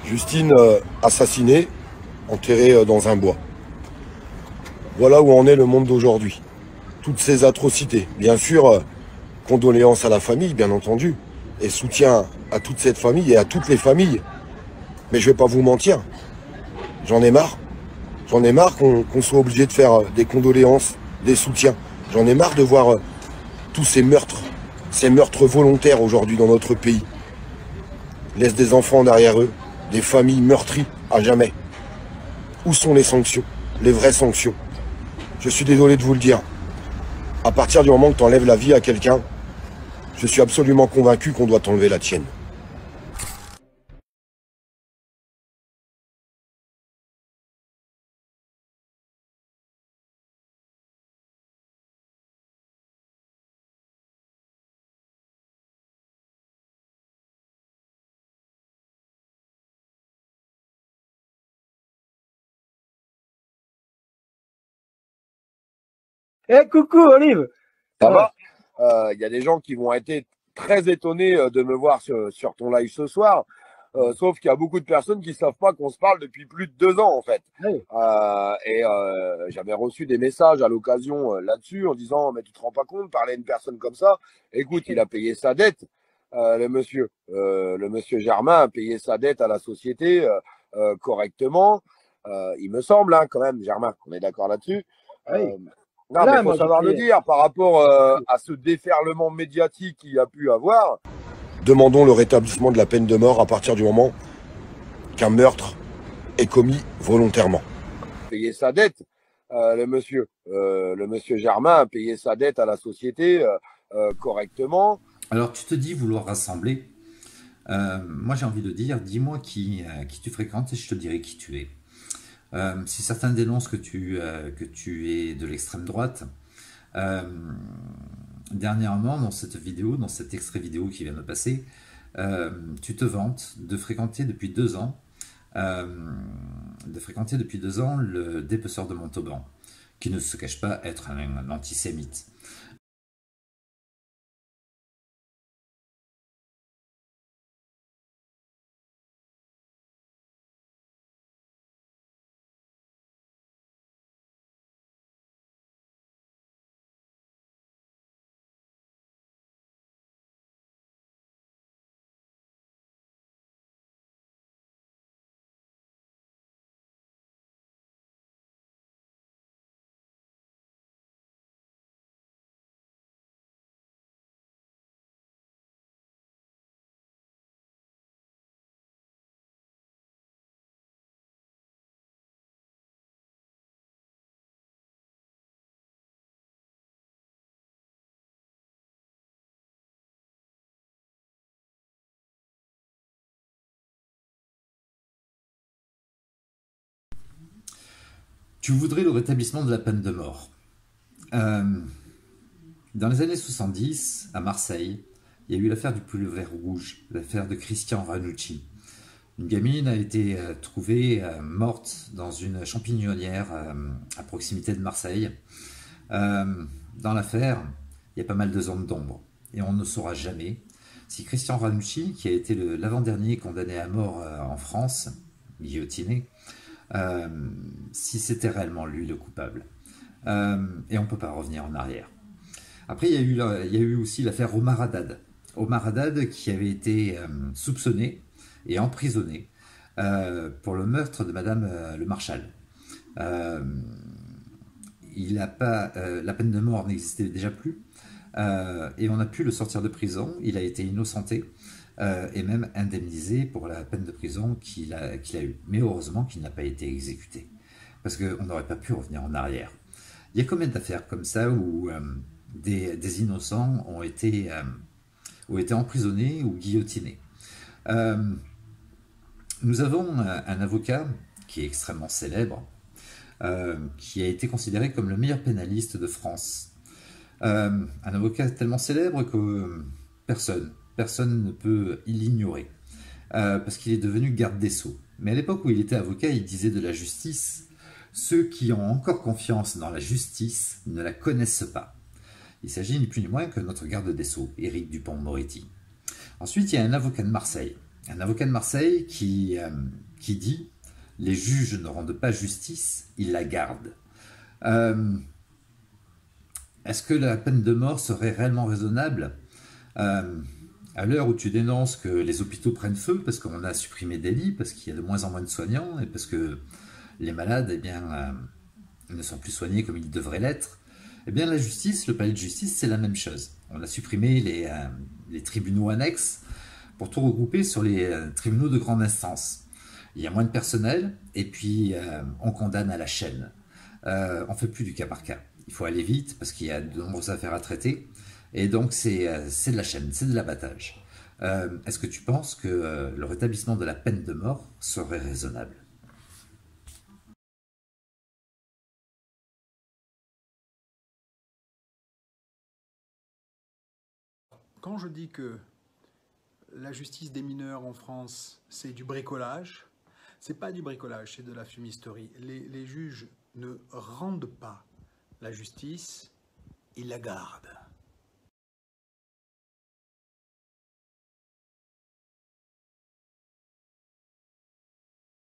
Justine assassinée, enterrée dans un bois. Voilà où en est le monde d'aujourd'hui. Toutes ces atrocités. Bien sûr, condoléances à la famille, bien entendu. Et soutien à toute cette famille et à toutes les familles. Mais je vais pas vous mentir, j'en ai marre. J'en ai marre qu'on soit obligé de faire des condoléances, des soutiens. J'en ai marre de voir tous ces meurtres volontaires aujourd'hui dans notre pays. Laissent des enfants derrière eux, des familles meurtries à jamais. Où sont les sanctions, les vraies sanctions? Je suis désolé de vous le dire. À partir du moment que tu enlèves la vie à quelqu'un, je suis absolument convaincu qu'on doit t'enlever la tienne. Eh, coucou, Olive! Ça Ouais. va? Il y a des gens qui vont être très étonnés de me voir sur ton live ce soir. Sauf qu'il y a beaucoup de personnes qui savent pas qu'on se parle depuis plus de 2 ans en fait. Ouais. J'avais reçu des messages à l'occasion là-dessus en disant mais tu te rends pas compte, parler à une personne comme ça. Écoute, il a payé sa dette, le monsieur Germain a payé sa dette à la société correctement. Il me semble quand même, Germain, on est d'accord là-dessus. Ouais. Euh, non, mais Là, il faut moi, savoir le j'étais. dire par rapport à ce déferlement médiatique qu'il y a pu avoir. Demandons le rétablissement de la peine de mort à partir du moment qu'un meurtre est commis volontairement. Payer sa dette, le monsieur Germain a payé sa dette à la société correctement. Alors tu te dis vouloir rassembler. Moi j'ai envie de dire, dis-moi qui tu fréquentes et je te dirai qui tu es. Si certains dénoncent que tu es de l'extrême droite, dernièrement dans cette vidéo, dans cet extrait vidéo qui vient de passer, tu te vantes de fréquenter depuis 2 ans le dépeceur de Montauban, qui ne se cache pas être un antisémite. Tu voudrais le rétablissement de la peine de mort. Dans les années 70, à Marseille, il y a eu l'affaire du pullover rouge, l'affaire de Christian Ranucci. Une gamine a été trouvée morte dans une champignonnière à proximité de Marseille. Dans l'affaire, il y a pas mal de zones d'ombre. Et on ne saura jamais si Christian Ranucci, qui a été l'avant-dernier condamné à mort en France, guillotiné, si c'était réellement lui le coupable. Et on ne peut pas revenir en arrière. Après, il y a eu aussi l'affaire Omar Haddad. Omar Haddad qui avait été soupçonné et emprisonné pour le meurtre de Madame le Marshal. La peine de mort n'existait déjà plus et on a pu le sortir de prison. Il a été innocenté et même indemnisé pour la peine de prison qu'il a eue. Mais heureusement qu'il n'a pas été exécuté parce qu'on n'aurait pas pu revenir en arrière. Il y a combien d'affaires comme ça où des innocents ont été emprisonnés ou guillotinés. Nous avons un avocat qui est extrêmement célèbre, qui a été considéré comme le meilleur pénaliste de France. Un avocat tellement célèbre que personne ne peut l'ignorer, parce qu'il est devenu garde des Sceaux. Mais à l'époque où il était avocat, il disait de la justice: ceux qui ont encore confiance dans la justice ne la connaissent pas. Il s'agit ni plus ni moins que notre garde des Sceaux, Éric Dupond-Moretti. Ensuite, il y a un avocat de Marseille Un avocat de Marseille qui dit « Les juges ne rendent pas justice, ils la gardent ». Est-ce que la peine de mort serait réellement raisonnable à l'heure où tu dénonces que les hôpitaux prennent feu parce qu'on a supprimé des lits, parce qu'il y a de moins en moins de soignants et parce que les malades eh bien, ne sont plus soignés comme ils devraient l'être, eh bien la justice, le palais de justice, c'est la même chose. On a supprimé les tribunaux annexes pour tout regrouper sur les tribunaux de grande instance. Il y a moins de personnel et puis on condamne à la chaîne. On ne fait plus du cas par cas. Il faut aller vite parce qu'il y a de nombreuses affaires à traiter. Et donc c'est de la chaîne, c'est de l'abattage. Est-ce que tu penses que le rétablissement de la peine de mort serait raisonnable? Quand je dis que la justice des mineurs en France, c'est du bricolage, c'est pas du bricolage, c'est de la fumisterie. Les juges ne rendent pas la justice, ils la gardent.